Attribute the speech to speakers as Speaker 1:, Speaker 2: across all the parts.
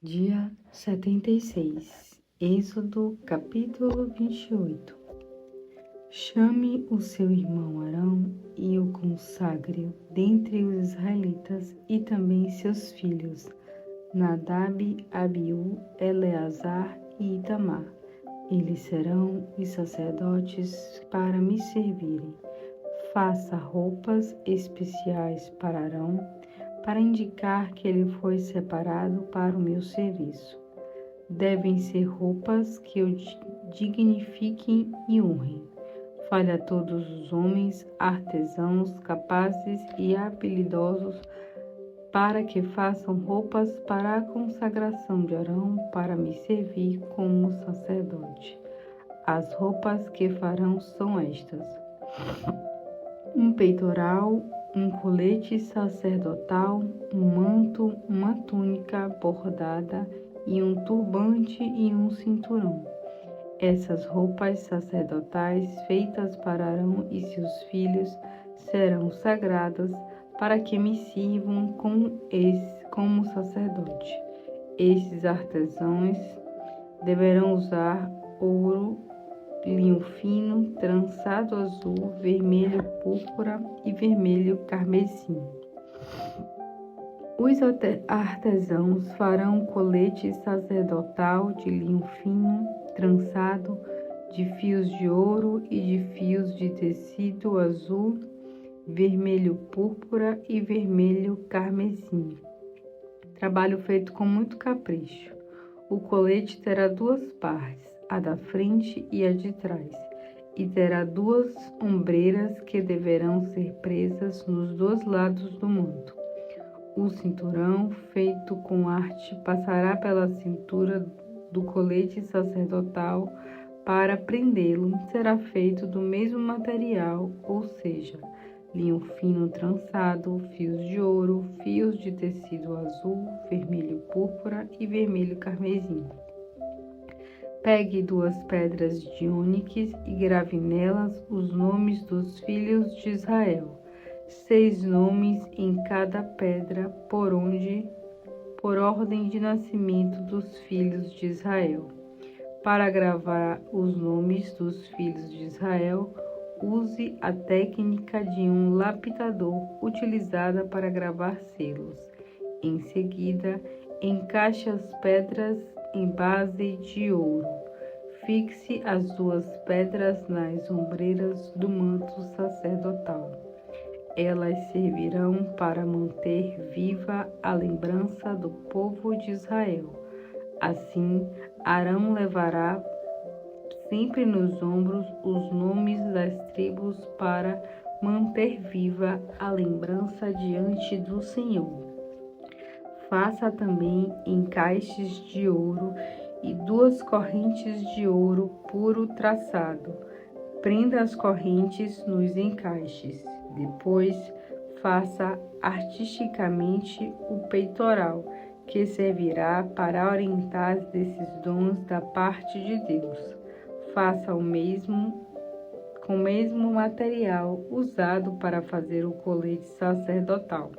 Speaker 1: Dia 76, Êxodo, capítulo 28. Chame o seu irmão Arão e o consagre dentre os israelitas e também seus filhos, Nadab, Abiú, Eleazar e Itamar. Eles serão os sacerdotes para me servirem. Faça roupas especiais para Arão, para indicar que ele foi separado para o meu serviço. Devem ser roupas que o dignifiquem e honrem. Fale a todos os homens, artesãos, capazes e habilidosos, para que façam roupas para a consagração de Arão, para me servir como sacerdote. As roupas que farão são estas: um peitoral, um colete sacerdotal, um manto, uma túnica bordada e um turbante e um cinturão. Essas roupas sacerdotais feitas para Arão e seus filhos serão sagradas para que me sirvam como sacerdote. Esses artesãos deverão usar ouro, linho fino, trançado azul, vermelho púrpura e vermelho carmesim. Os artesãos farão colete sacerdotal de linho fino, trançado, de fios de ouro e de fios de tecido azul, vermelho púrpura e vermelho carmesim. Trabalho feito com muito capricho. O colete terá duas partes, a da frente e a de trás, e terá duas ombreiras que deverão ser presas nos dois lados do manto. O cinturão, feito com arte, passará pela cintura do colete sacerdotal. Para prendê-lo, será feito do mesmo material, ou seja, linho fino trançado, fios de ouro, fios de tecido azul, vermelho púrpura e vermelho carmesim. Pegue duas pedras de ônix e grave nelas os nomes dos filhos de Israel, 6 nomes em cada pedra, por ordem de nascimento dos filhos de Israel. Para gravar os nomes dos filhos de Israel, use a técnica de um lapidador utilizada para gravar selos. Em seguida, encaixe as pedras em base de ouro. Fixe as duas pedras nas ombreiras do manto sacerdotal. Elas servirão para manter viva a lembrança do povo de Israel. Assim, Arão levará sempre nos ombros os nomes das tribos para manter viva a lembrança diante do Senhor. Faça também encaixes de ouro e 2 correntes de ouro puro traçado. Prenda as correntes nos encaixes. Depois, faça artisticamente o peitoral, que servirá para orientar desses dons da parte de Deus. Faça o mesmo com o mesmo material usado para fazer o colete sacerdotal: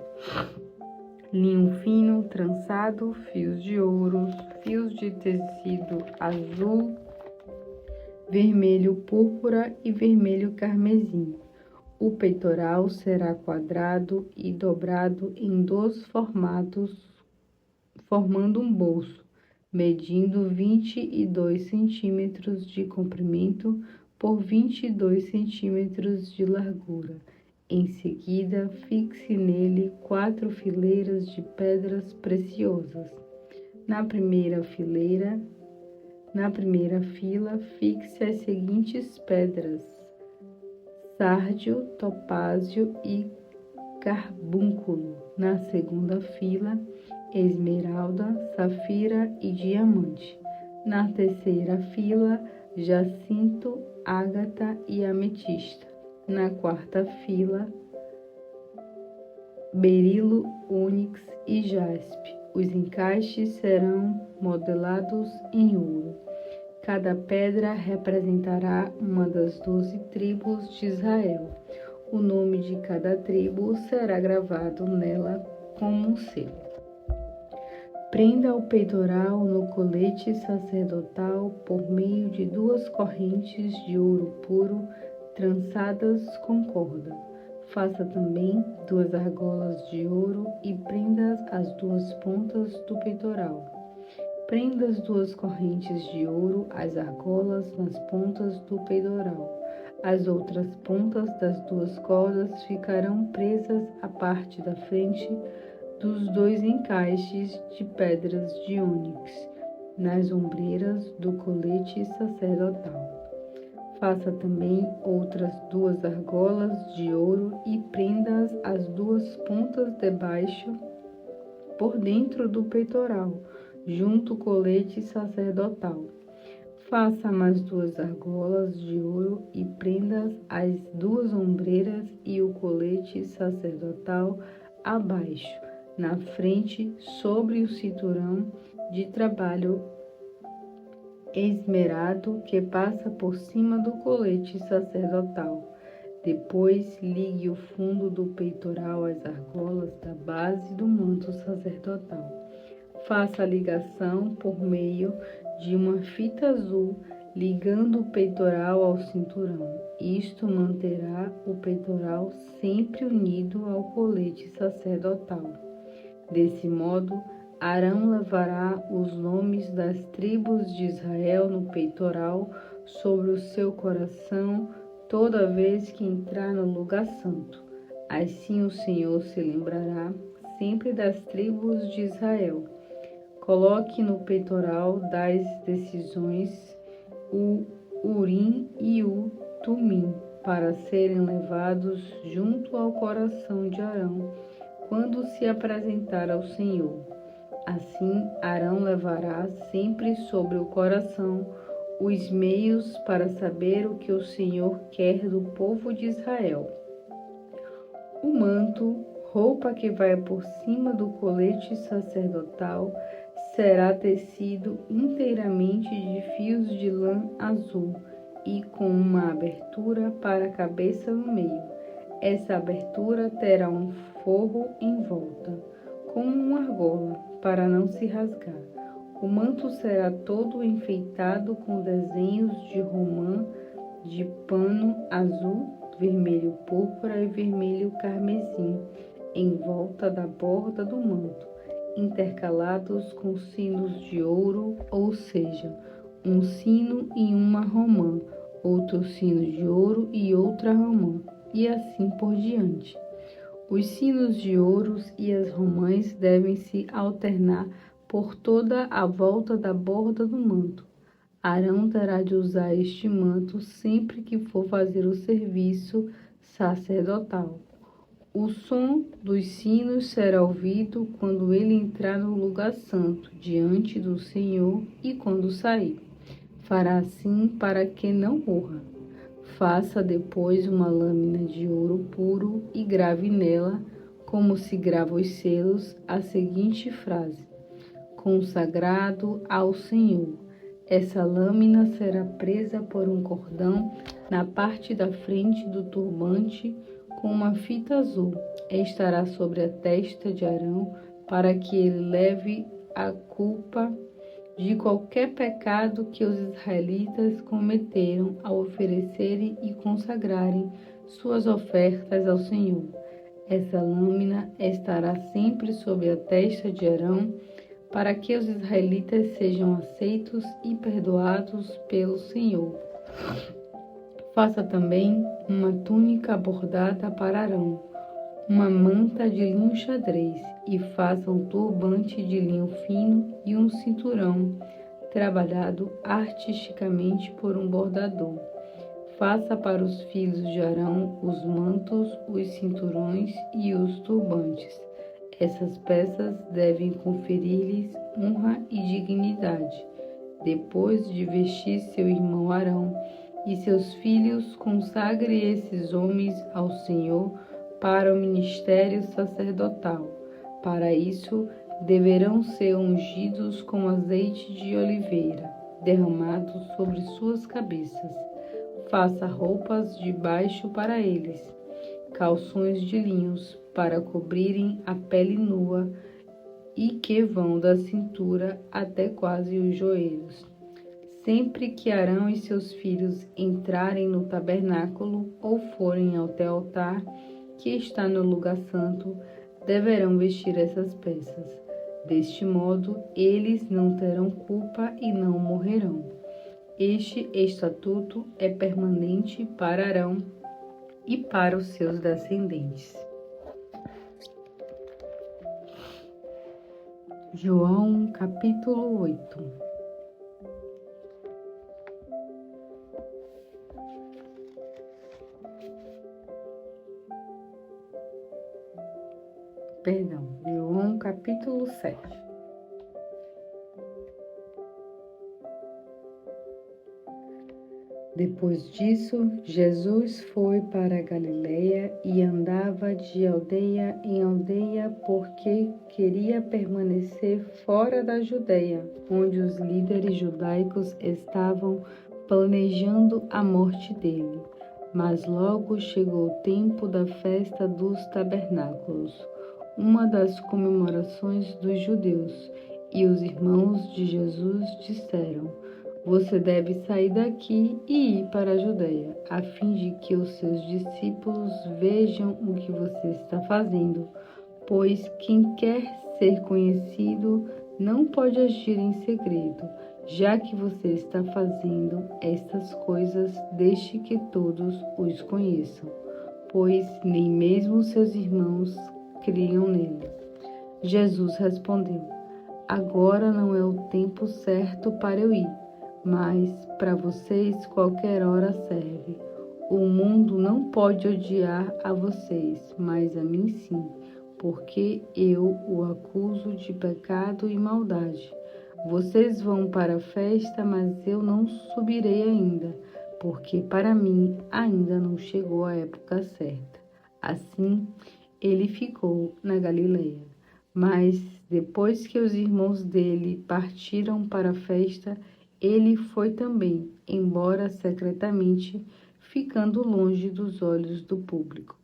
Speaker 1: linho fino trançado, fios de ouro, fios de tecido azul, vermelho púrpura e vermelho carmesim. O peitoral será quadrado e dobrado em 2 formatos, formando um bolso, medindo 22 centímetros de comprimento por 22 centímetros de largura. Em seguida, fixe nele 4 fileiras de pedras preciosas. Na primeira fila, fixe as seguintes pedras: sárdio, topázio e carbúnculo. Na segunda fila, esmeralda, safira e diamante. Na terceira fila, jacinto, ágata e ametista. Na quarta fila, berilo, ônix e jaspe. Os encaixes serão modelados em ouro. Cada pedra representará uma das 12 tribos de Israel. O nome de cada tribo será gravado nela como um selo. Prenda o peitoral no colete sacerdotal por meio de 2 correntes de ouro puro trançadas com corda. Faça também 2 argolas de ouro e prenda as 2 pontas do peitoral. Prenda as 2 correntes de ouro, as argolas nas pontas do peitoral. As outras pontas das 2 cordas ficarão presas à parte da frente dos 2 encaixes de pedras de ônix, nas ombreiras do colete sacerdotal. Faça também outras 2 argolas de ouro e prenda-as as 2 pontas debaixo, por dentro do peitoral, junto ao colete sacerdotal. Faça mais 2 argolas de ouro e prenda as 2 ombreiras e o colete sacerdotal abaixo, na frente, sobre o cinturão de trabalho esmerado que passa por cima do colete sacerdotal. Depois, ligue o fundo do peitoral às argolas da base do manto sacerdotal. Faça a ligação por meio de uma fita azul, ligando o peitoral ao cinturão. Isto manterá o peitoral sempre unido ao colete sacerdotal. Desse modo, Arão levará os nomes das tribos de Israel no peitoral sobre o seu coração toda vez que entrar no lugar santo. Assim o Senhor se lembrará sempre das tribos de Israel. Coloque no peitoral das decisões o Urim e o Tumim, para serem levados junto ao coração de Arão quando se apresentar ao Senhor. Assim, Arão levará sempre sobre o coração os meios para saber o que o Senhor quer do povo de Israel. O manto, roupa que vai por cima do colete sacerdotal, será tecido inteiramente de fios de lã azul e com uma abertura para a cabeça no meio. Essa abertura terá um forro em volta, como uma argola, para não se rasgar. O manto será todo enfeitado com desenhos de romã de pano azul, vermelho púrpura e vermelho carmesim, em volta da borda do manto, intercalados com sinos de ouro, ou seja, um sino e uma romã, outro sino de ouro e outra romã, e assim por diante. Os sinos de ouro e as romãs devem se alternar por toda a volta da borda do manto. Arão terá de usar este manto sempre que for fazer o serviço sacerdotal. O som dos sinos será ouvido quando ele entrar no lugar santo, diante do Senhor, e quando sair. Fará assim para que não morra. Faça depois uma lâmina de ouro puro e grave nela, como se grava os selos, a seguinte frase: consagrado ao Senhor. Essa lâmina será presa por um cordão na parte da frente do turbante com uma fita azul. Estará sobre a testa de Arão para que ele leve a culpa de qualquer pecado que os israelitas cometeram ao oferecerem e consagrarem suas ofertas ao Senhor. Essa lâmina estará sempre sobre a testa de Arão, para que os israelitas sejam aceitos e perdoados pelo Senhor. Faça também uma túnica bordada para Arão, uma manta de linho xadrez, e faça um turbante de linho fino e um cinturão, trabalhado artisticamente por um bordador. Faça para os filhos de Arão os mantos, os cinturões e os turbantes. Essas peças devem conferir-lhes honra e dignidade. Depois de vestir seu irmão Arão e seus filhos, consagre esses homens ao Senhor para o ministério sacerdotal. Para isso, deverão ser ungidos com azeite de oliveira, derramado sobre suas cabeças. Faça roupas de baixo para eles, calções de linhos para cobrirem a pele nua e que vão da cintura até quase os joelhos. Sempre que Arão e seus filhos entrarem no tabernáculo ou forem até o altar, que está no lugar santo, deverão vestir essas peças. Deste modo, eles não terão culpa e não morrerão. Este estatuto é permanente para Arão e para os seus descendentes. João capítulo 8. João capítulo 7. Depois disso, Jesus foi para a Galiléia e andava de aldeia em aldeia porque queria permanecer fora da Judeia, onde os líderes judaicos estavam planejando a morte dele. Mas logo chegou o tempo da festa dos tabernáculos, uma das comemorações dos judeus, e os irmãos de Jesus disseram: você deve sair daqui e ir para a Judeia, a fim de que os seus discípulos vejam o que você está fazendo, pois quem quer ser conhecido não pode agir em segredo. Já que você está fazendo estas coisas, deixe que todos os conheçam, pois nem mesmo seus irmãos criam nele. Jesus respondeu: agora não é o tempo certo para eu ir, mas para vocês qualquer hora serve. O mundo não pode odiar a vocês, mas a mim sim, porque eu o acuso de pecado e maldade. Vocês vão para a festa, mas eu não subirei ainda, porque para mim ainda não chegou a época certa. Assim, ele ficou na Galiléia. Mas depois que os irmãos dele partiram para a festa, ele foi também, embora secretamente, ficando longe dos olhos do público.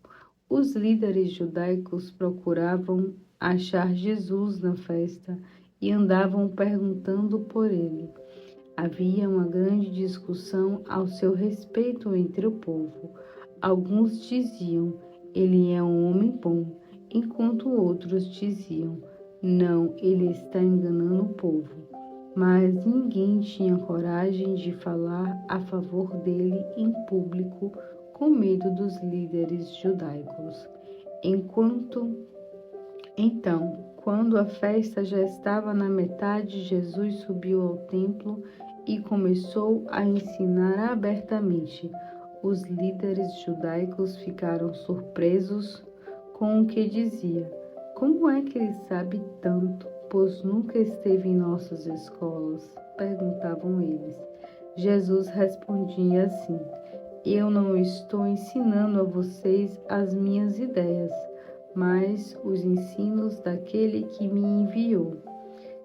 Speaker 1: Os líderes judaicos procuravam achar Jesus na festa e andavam perguntando por ele. Havia uma grande discussão ao seu respeito entre o povo. Alguns diziam: ele é um homem bom, enquanto outros diziam: não, ele está enganando o povo. Mas ninguém tinha coragem de falar a favor dele em público, com medo dos líderes judaicos. Então, quando a festa já estava na metade, Jesus subiu ao templo e começou a ensinar abertamente. Os líderes judaicos ficaram surpresos com o que dizia. Como é que ele sabe tanto, pois nunca esteve em nossas escolas? Perguntavam eles. Jesus respondia assim: eu não estou ensinando a vocês as minhas ideias, mas os ensinos daquele que me enviou.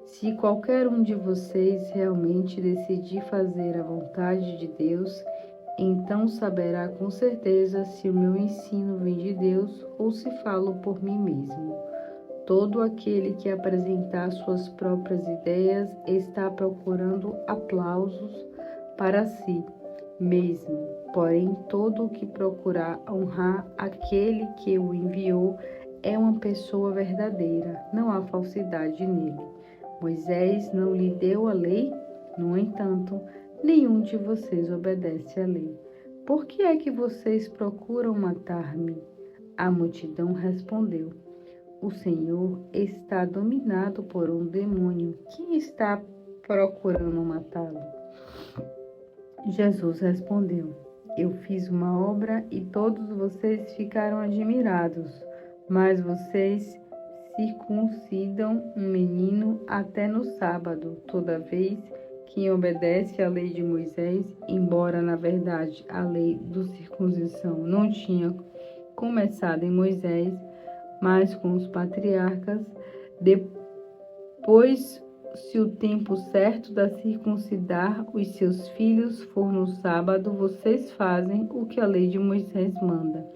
Speaker 1: Se qualquer um de vocês realmente decidir fazer a vontade de Deus, então saberá com certeza se o meu ensino vem de Deus ou se falo por mim mesmo. Todo aquele que apresentar suas próprias ideias está procurando aplausos para si mesmo. Porém, todo o que procurar honrar aquele que o enviou é uma pessoa verdadeira, não há falsidade nele. Moisés não lhe deu a lei? No entanto, nenhum de vocês obedece à lei. Por que é que vocês procuram matar-me? A multidão respondeu: o Senhor está dominado por um demônio que está procurando matá-lo. Jesus respondeu: eu fiz uma obra e todos vocês ficaram admirados, mas vocês circuncidam um menino até no sábado. Toda vez que obedece à lei de Moisés, embora na verdade a lei da circuncisão não tinha começado em Moisés, mas com os patriarcas, depois, se o tempo certo da circuncidar os seus filhos for no sábado, vocês fazem o que a lei de Moisés manda.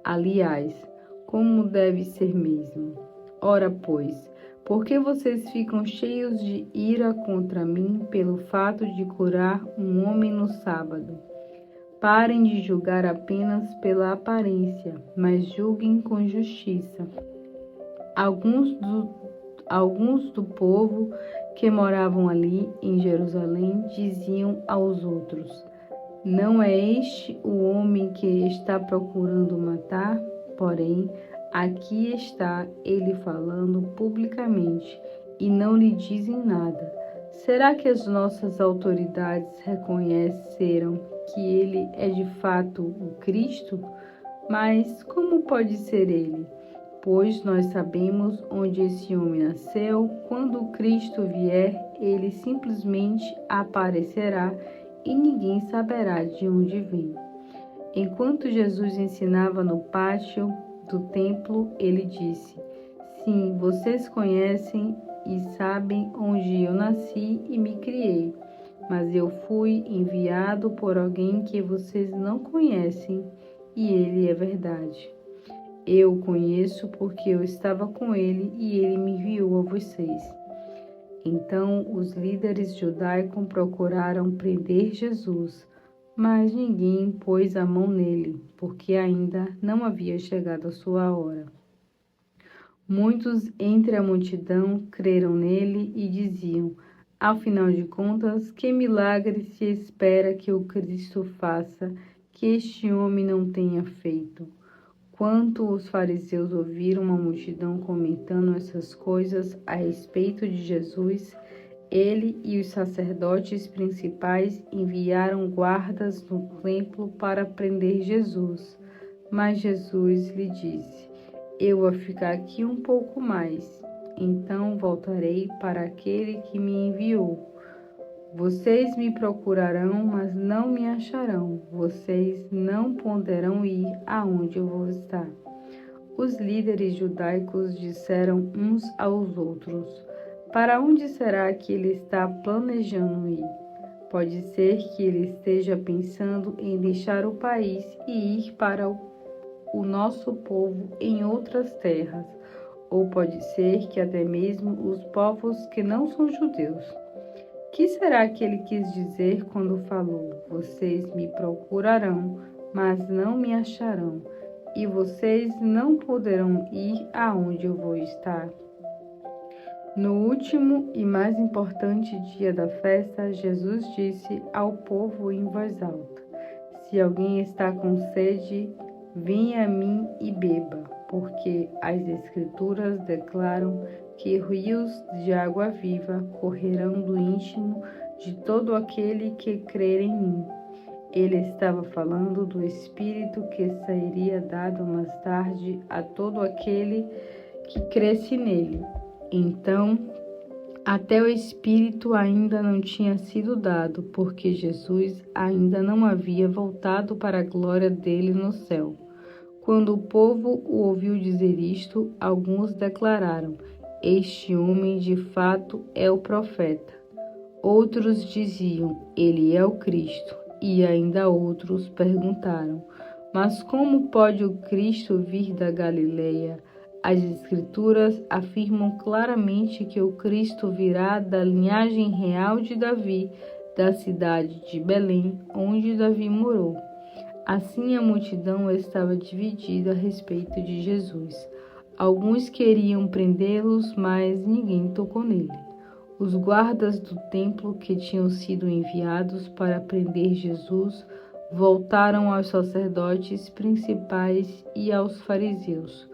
Speaker 1: Aliás, como deve ser mesmo? Ora, pois, Por que vocês ficam cheios de ira contra mim pelo fato de curar um homem no sábado? Parem de julgar apenas pela aparência, mas julguem com justiça. Alguns do povo que moravam ali em Jerusalém diziam aos outros: não é este o homem que está procurando matar? Porém, aqui está ele falando publicamente e não lhe dizem nada. Será que as nossas autoridades reconheceram que ele é de fato o Cristo? Mas como pode ser ele? Pois nós sabemos onde esse homem nasceu. Quando o Cristo vier, ele simplesmente aparecerá e ninguém saberá de onde vem. Enquanto Jesus ensinava no pátio do templo, ele disse: sim, vocês conhecem e sabem onde eu nasci e me criei, mas eu fui enviado por alguém que vocês não conhecem, e ele é verdade. Eu o conheço porque eu estava com ele e ele me enviou a vocês. Então os líderes judaicos procuraram prender Jesus, mas ninguém pôs a mão nele, porque ainda não havia chegado a sua hora. Muitos entre a multidão creram nele e diziam: afinal de contas, que milagre se espera que o Cristo faça, que este homem não tenha feito? Quando os fariseus ouviram uma multidão comentando essas coisas a respeito de Jesus, ele e os sacerdotes principais enviaram guardas no templo para prender Jesus. Mas Jesus lhe disse: eu vou ficar aqui um pouco mais, então voltarei para aquele que me enviou. Vocês me procurarão, mas não me acharão. Vocês não poderão ir aonde eu vou estar. Os líderes judaicos disseram uns aos outros: para onde será que ele está planejando ir? Pode ser que ele esteja pensando em deixar o país e ir para o nosso povo em outras terras. Ou pode ser que até mesmo os povos que não são judeus. Que será que ele quis dizer quando falou: vocês me procurarão, mas não me acharão, e vocês não poderão ir aonde eu vou estar? No último e mais importante dia da festa, Jesus disse ao povo em voz alta: se alguém está com sede, venha a mim e beba, porque as Escrituras declaram que rios de água viva correrão do íntimo de todo aquele que crer em mim. Ele estava falando do Espírito que seria dado mais tarde a todo aquele que cresce nele. Então, até o Espírito ainda não tinha sido dado, porque Jesus ainda não havia voltado para a glória dele no céu. Quando o povo o ouviu dizer isto, alguns declararam: este homem de fato é o profeta. Outros diziam: ele é o Cristo. E ainda outros perguntaram: mas como pode o Cristo vir da Galileia? As Escrituras afirmam claramente que o Cristo virá da linhagem real de Davi, da cidade de Belém, onde Davi morou. Assim a multidão estava dividida a respeito de Jesus. Alguns queriam prendê-los, mas ninguém tocou nele. Os guardas do templo que tinham sido enviados para prender Jesus voltaram aos sacerdotes principais e aos fariseus.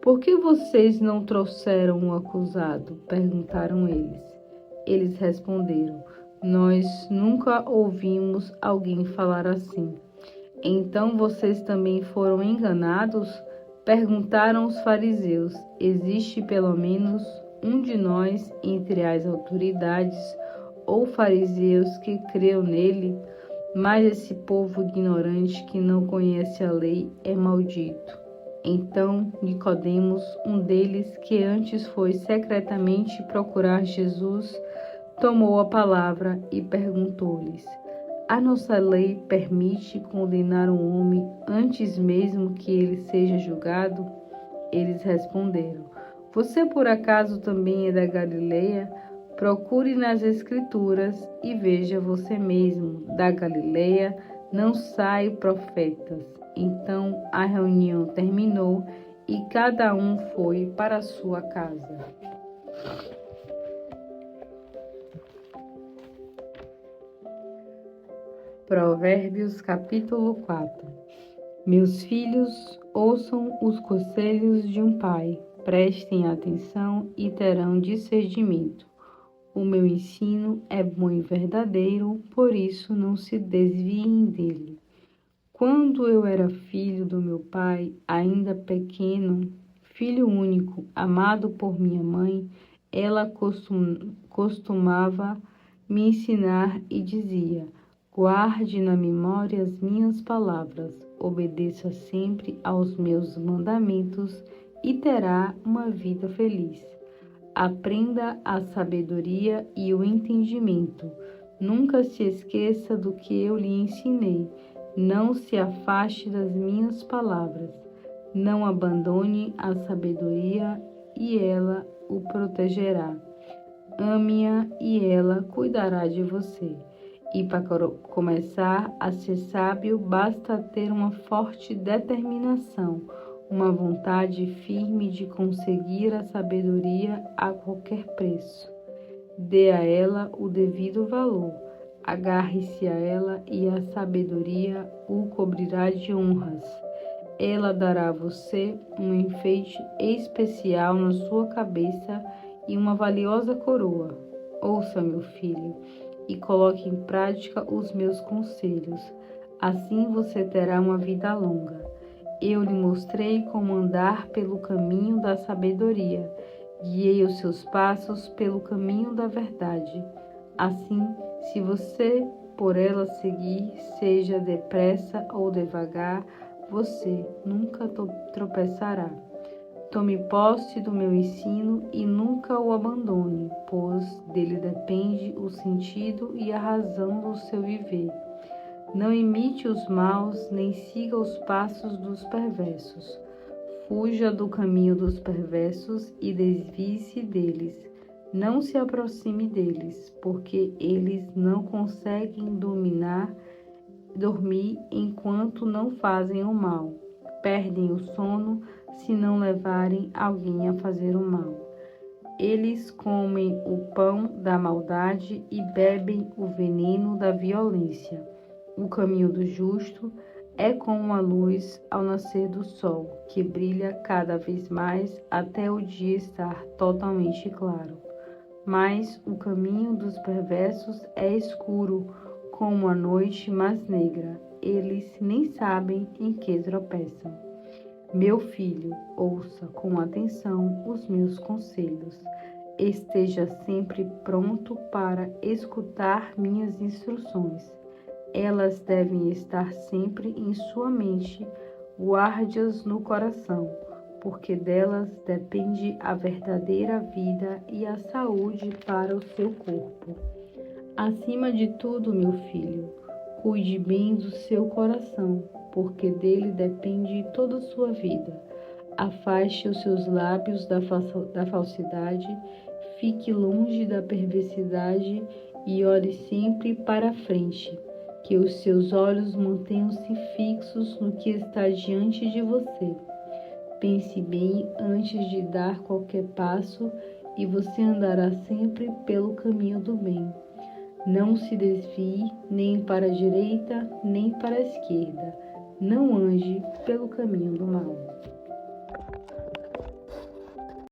Speaker 1: Por que vocês não trouxeram um acusado? Perguntaram eles. Eles responderam: nós nunca ouvimos alguém falar assim. Então vocês também foram enganados? Perguntaram os fariseus: existe pelo menos um de nós entre as autoridades ou fariseus que creu nele? Mas esse povo ignorante que não conhece a lei é maldito. Então Nicodemos, um deles que antes foi secretamente procurar Jesus, tomou a palavra e perguntou-lhes: a nossa lei permite condenar um homem antes mesmo que ele seja julgado? Eles responderam: Você por acaso também é da Galileia? Procure nas Escrituras e veja você mesmo. Da Galileia não saem profetas. Então a reunião terminou e cada um foi para a sua casa. Provérbios capítulo 4. Meus filhos, ouçam os conselhos de um pai, prestem atenção e terão discernimento. O meu ensino é bom e verdadeiro, por isso não se desviem dele. Quando eu era filho do meu pai, ainda pequeno, filho único, amado por minha mãe, ela costumava me ensinar e dizia: guarde na memória as minhas palavras, obedeça sempre aos meus mandamentos e terá uma vida feliz. Aprenda a sabedoria e o entendimento. Nunca se esqueça do que eu lhe ensinei. Não se afaste das minhas palavras. Não abandone a sabedoria e ela o protegerá. Ame-a e ela cuidará de você. E para começar a ser sábio, basta ter uma forte determinação, uma vontade firme de conseguir a sabedoria a qualquer preço. Dê a ela o devido valor, agarre-se a ela e a sabedoria o cobrirá de honras. Ela dará a você um enfeite especial na sua cabeça e uma valiosa coroa. Ouça, meu filho, e coloque em prática os meus conselhos. Assim você terá uma vida longa. Eu lhe mostrei como andar pelo caminho da sabedoria. Guiei os seus passos pelo caminho da verdade. Assim, se você por ela seguir, seja depressa ou devagar, você nunca tropeçará. Tome posse do meu ensino e nunca o abandone, pois dele depende o sentido e a razão do seu viver. Não imite os maus, nem siga os passos dos perversos. Fuja do caminho dos perversos e desvie-se deles. Não se aproxime deles, porque eles não conseguem dormir enquanto não fazem o mal. Perdem o sono se não levarem alguém a fazer o mal. Eles comem o pão da maldade e bebem o veneno da violência. O caminho do justo é como a luz ao nascer do sol, que brilha cada vez mais até o dia estar totalmente claro. Mas o caminho dos perversos é escuro, como a noite mais negra. Eles nem sabem em que tropeçam. Meu filho, ouça com atenção os meus conselhos. Esteja sempre pronto para escutar minhas instruções. Elas devem estar sempre em sua mente, guarde-as no coração, porque delas depende a verdadeira vida e a saúde para o seu corpo. Acima de tudo, meu filho, cuide bem do seu coração, porque dele depende toda a sua vida. Afaste os seus lábios da falsidade, fique longe da perversidade e olhe sempre para a frente. Que os seus olhos mantenham-se fixos no que está diante de você. Pense bem antes de dar qualquer passo e você andará sempre pelo caminho do bem. Não se desvie nem para a direita, nem para a esquerda. Não ande pelo caminho do mal.